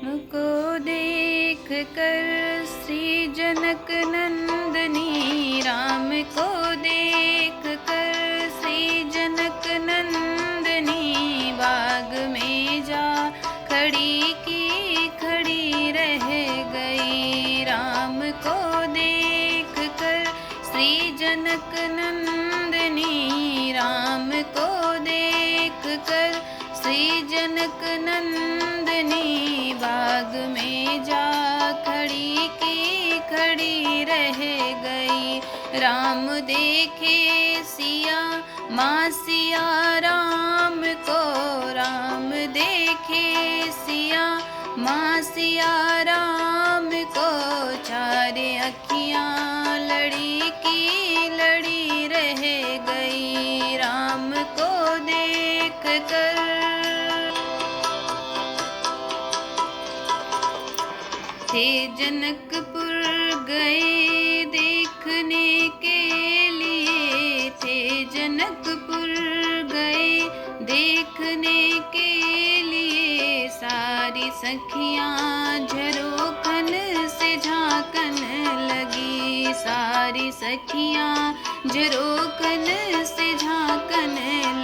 को देख कर श्री जनक नंदनी, राम को देख कर श्री जनक नंदनी, बाग में जा खड़ी की खड़ी रह गई। राम को देख कर श्री जनक नंदनी, राम को देख कर श्री जनक नंदनी, बाग में जा खड़ी की खड़ी रह गई। राम देखे सिया माँ सिया राम को, राम देखे सिया माँ सिया राम को, चारे अखियाँ लड़ी की लड़ी रह गई। राम को देख कर थे जनकपुर गए देखने के लिए, थे जनकपुर गए देखने के लिए, सारी सखियाँ झरोखन से झांकन लगी, सारी सखियाँ झरोखन से झांकन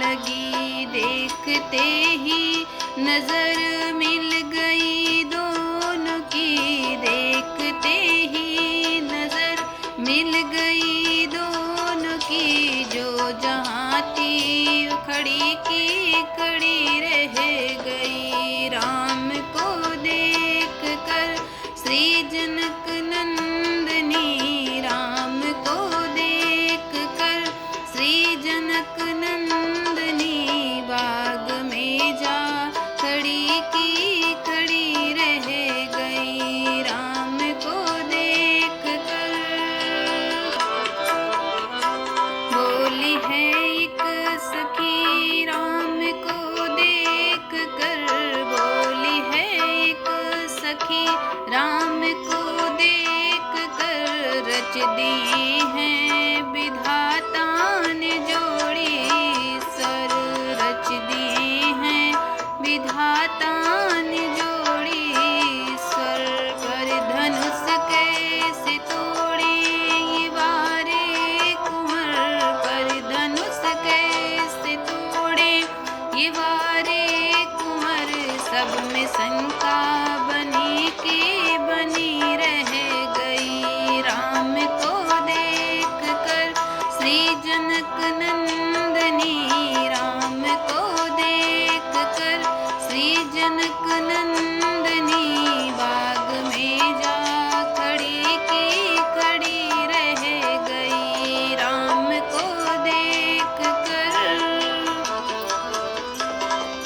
लगी। देखते ही नजर मिल गई दोनों की, देखते ही नजर मिल गई दोनों की, जो जहाँ थी खड़ी की खड़ी रह गई। राम को देख कर श्री जनक नंदनी, राम को देख कर श्री जनक नंदनी, बाग में जा खड़ी की खड़ी रह गई। राम को देख कर बोली है एक सखी, राम को देख कर बोली है एक सखी, राम को देख कर, रच दी है विधाता ने जोड़ी सर, रच दी है विधाता ने जोड़ी स्वर, पर धनुष कैसे तोड़े ये वारे कुंवर, पर धनुष कैसे तोड़े ये वारे कुंवर, सब में शंका बनी की बनी रह गई। राम को देख कर श्री जनक नंदनी, राम को देख कर श्री जनक नंदनी, बाग में जा खड़ी की खड़ी रह गई। राम को देख कर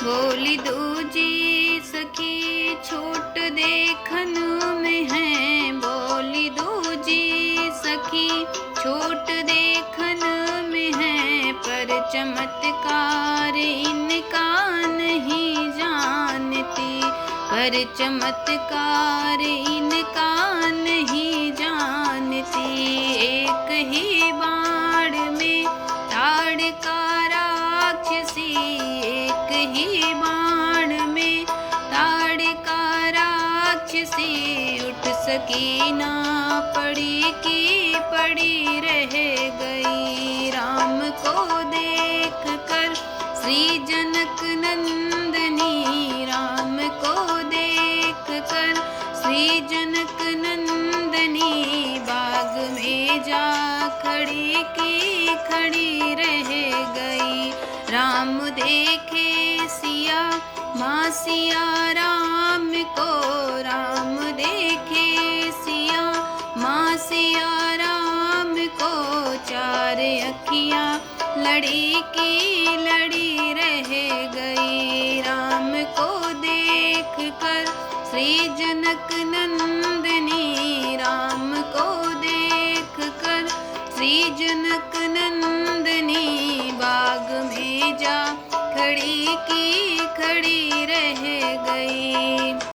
बोली दूजी सखी छोट देखन में है, बोली दूजी सखी छोट देखन में है, पर चमत्कार इनका नहीं जानती, पर चमत्कार इनका नहीं जानती। एक ही बाण में ताड़का राक्षसी, एक ही बाण में ताड़का राक्षसी, उठ सकी ना पड़ी की पड़ी रह गई। राम को देख कर श्री जनक नंदनी, राम को देख कर श्री जनक नंदनी, बाग में जा खड़ी की खड़ी रह गई। राम देखे सिया माँ सिया राम को, राम देखे सिया माँ सिया राम को, चार अखियाँ लड़ी की लड़ी रह गई। राम को देख कर श्री जनक नंदनी,